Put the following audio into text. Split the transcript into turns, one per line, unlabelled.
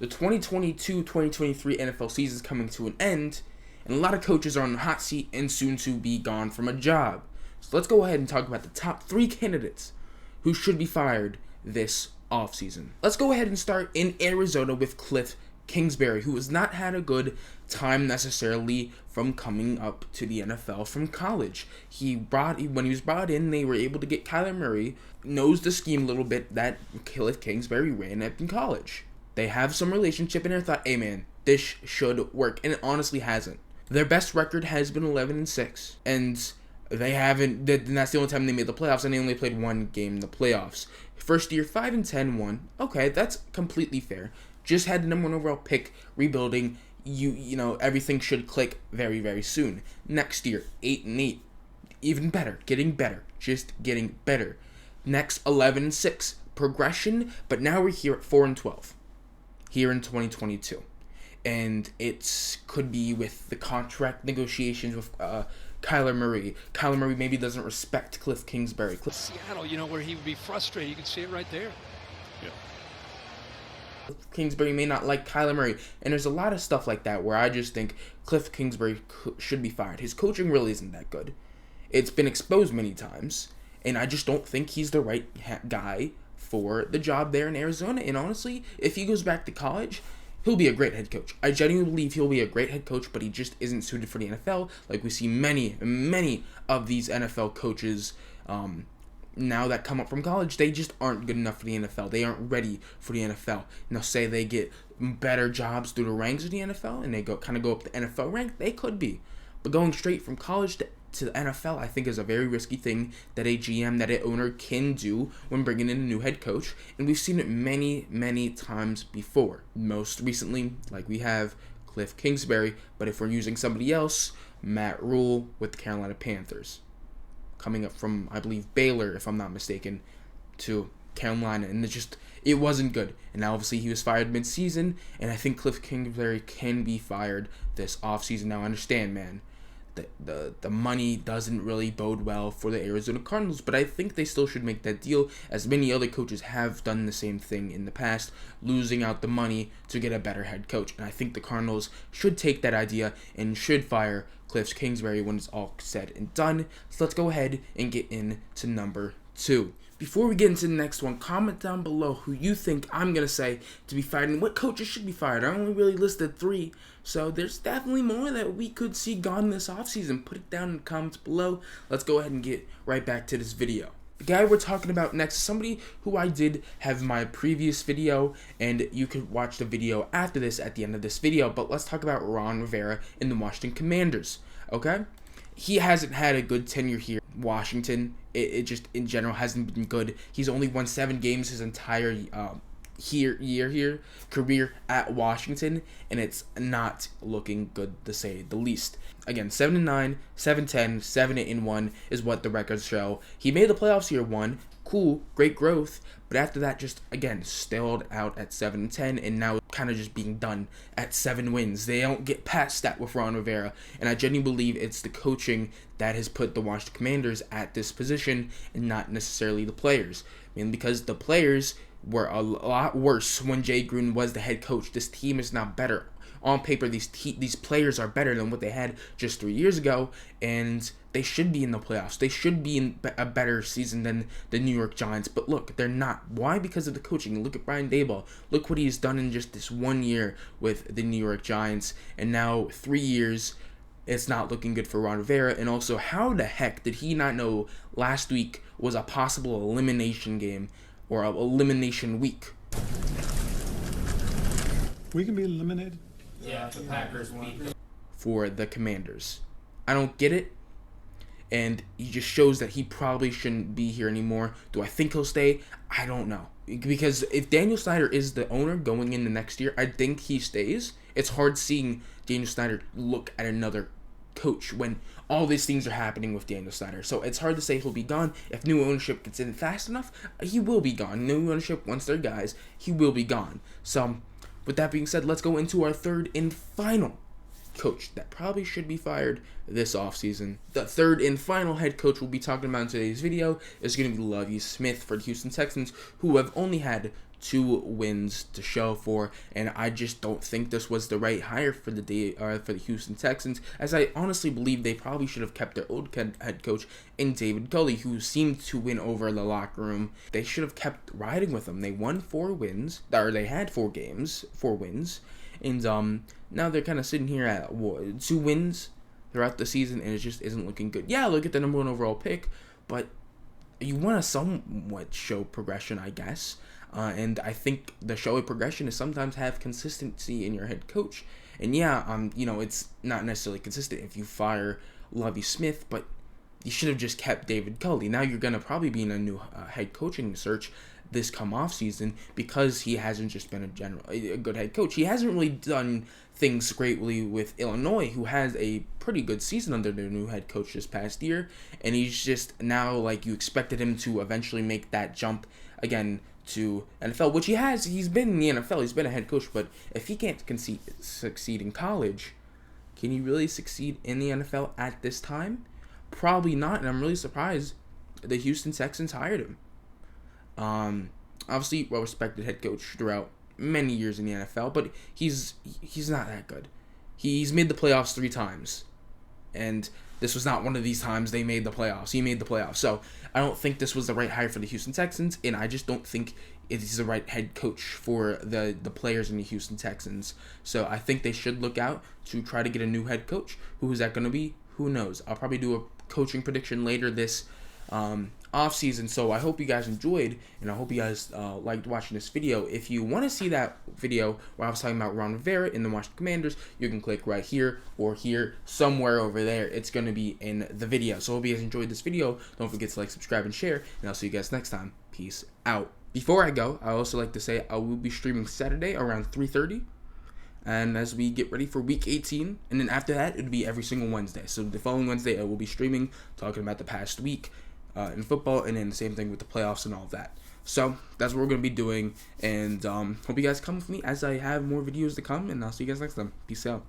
The 2022-2023 NFL season is coming to an end, and a lot of coaches are on the hot seat and soon to be gone from a job. So let's go ahead and talk about the top 3 candidates who should be fired this offseason. Let's go ahead and start in Arizona with Kliff Kingsbury, who has not had a good time necessarily from coming up to the NFL from college. When he was brought in, they were able to get Kyler Murray, knows the scheme a little bit that Kliff Kingsbury ran at in college. They have some relationship, and I thought, hey man, this should work, and it honestly hasn't. Their best record has been 11-6, and they haven't. That's the only time they made the playoffs, and they only played one game in the playoffs. First year, 5-10 won. Okay, that's completely fair. Just had the number 1 overall pick, rebuilding. You know everything should click very, very soon. Next year, 8-8, even better, getting better, just getting better. Next, 11-6, progression, but now we're here at 4-12. Here in 2022, and it could be with the contract negotiations with Kyler Murray. Kyler Murray maybe doesn't respect Kliff Kingsbury.
Seattle, where he would be frustrated. You can see it right there.
Yeah. Kingsbury may not like Kyler Murray, and there's a lot of stuff like that where I just think Kliff Kingsbury should be fired. His coaching really isn't that good. It's been exposed many times, and I just don't think he's the right guy for the job there in Arizona. And honestly, if he goes back to college, he'll be a great head coach. I genuinely believe he'll be a great head coach, but he just isn't suited for the NFL. Like we see many of these NFL coaches now that come up from college, they just aren't good enough for the NFL. They aren't ready for the NFL. Now, say they get better jobs through the ranks of the NFL and they go up the NFL rank, they could be. But going straight from college to the NFL, I think is a very risky thing that a GM, that an owner can do when bringing in a new head coach. And we've seen it many times before. Most recently, like we have Kliff Kingsbury, but if we're using somebody else, Matt Rule with the Carolina Panthers. Coming up from, I believe, Baylor, if I'm not mistaken, to Carolina. And it wasn't good. And now, obviously, he was fired mid-season, and I think Kliff Kingsbury can be fired this offseason. Now, I understand, man, the money doesn't really bode well for the Arizona Cardinals, but I think they still should make that deal, as many other coaches have done the same thing in the past, losing out the money to get a better head coach. And I think the Cardinals should take that idea and should fire Kliff Kingsbury when it's all said and done. So let's go ahead and get into number 2. Before we get into the next one, comment down below who you think I'm going to say to be fired and what coaches should be fired. I only really listed 3, so there's definitely more that we could see gone this offseason. Put it down in the comments below. Let's go ahead and get right back to this video. The guy we're talking about next is somebody who I did have my previous video, and you could watch the video after this at the end of this video, but let's talk about RIvera in the Washington Commanders, okay? He hasn't had a good tenure here. Washington, it just in general hasn't been good. He's only won 7 games his entire career at Washington, and it's not looking good to say the least. Again, 7-9, 7-10, 7-8-1 is what the records show. He made the playoffs year 1. Cool, great growth, but after that, just again stalled out at 7-10, and now kind of just being done at 7 wins. They don't get past that with RIvera, and I genuinely believe it's the coaching that has put the Washington Commanders at this position, and not necessarily the players. I mean, because the players were a lot worse when Jay Gruden was the head coach. This team is now better. On paper, these players are better than what they had just 3 years ago, and they should be in the playoffs. They should be in a better season than the New York Giants, but look, they're not. Why? Because of the coaching. Look at Brian Daboll. Look what he's done in just this 1 year with the New York Giants, and now 3 years, it's not looking good for RIvera. And also, how the heck did he not know last week was a possible elimination game or an elimination week?
We can be eliminated.
Yeah, the Packers won.
For the Commanders. I don't get it. And he just shows that he probably shouldn't be here anymore. Do I think he'll stay? I don't know. Because if Daniel Snyder is the owner going into next year, I think he stays. It's hard seeing Daniel Snyder look at another coach when all these things are happening with Daniel Snyder. So it's hard to say he'll be gone. If new ownership gets in fast enough, he will be gone. New ownership, once they're guys, he will be gone. So with that being said, let's go into our third and final coach that probably should be fired this offseason. The third and final head coach we'll be talking about in today's video is going to be Lovie Smith for the Houston Texans, who have only had 2 wins to show for, and I just don't think this was the right hire for the Houston Texans, as I honestly believe they probably should have kept their old head coach in David Culley, who seemed to win over the locker room. They should have kept riding with him. They won 4 wins, or they had 4 wins, and now they're kind of sitting here at 2 wins throughout the season, and it just isn't looking good. Yeah, look at the number 1 overall pick, but you want to somewhat show progression, I guess. And I think the show of progression is sometimes have consistency in your head coach. And yeah, it's not necessarily consistent if you fire Lovie Smith, but you should have just kept David Culley. Now you're going to probably be in a new head coaching search this come off season, because he hasn't just been a good head coach. He hasn't really done things greatly with Illinois, who has a pretty good season under their new head coach this past year, and he's just now, like, you expected him to eventually make that jump again to NFL, which he has. He's been in the NFL, he's been a head coach, but if he can't succeed in college, can he really succeed in the NFL at this time? Probably not, and I'm really surprised the Houston Texans hired him. Obviously, well-respected head coach throughout many years in the NFL, but he's not that good. He's made the playoffs 3 times, and this was not one of these times they made the playoffs. He made the playoffs, so I don't think this was the right hire for the Houston Texans, and I just don't think it is the right head coach for the players in the Houston Texans. So I think they should look out to try to get a new head coach. Who is that going to be? Who knows? I'll probably do a coaching prediction later this off season. So I hope you guys enjoyed, and I hope you guys liked watching this video. If you want to see that video where I was talking about RIvera in the Washington Commanders, you can click right here or here, somewhere over there. It's going to be in the video. So I hope you guys enjoyed this video. Don't forget to like, subscribe, and share, and I'll see you guys next time. Peace out. Before I go, I also like to say I will be streaming Saturday around 3:30, and as we get ready for week 18, and then after that it'll be every single Wednesday. So the following Wednesday I will be streaming, talking about the past week in football, and then the same thing with the playoffs and all of that. So that's what we're going to be doing, and hope you guys come with me as I have more videos to come, and I'll see you guys next time. Peace out.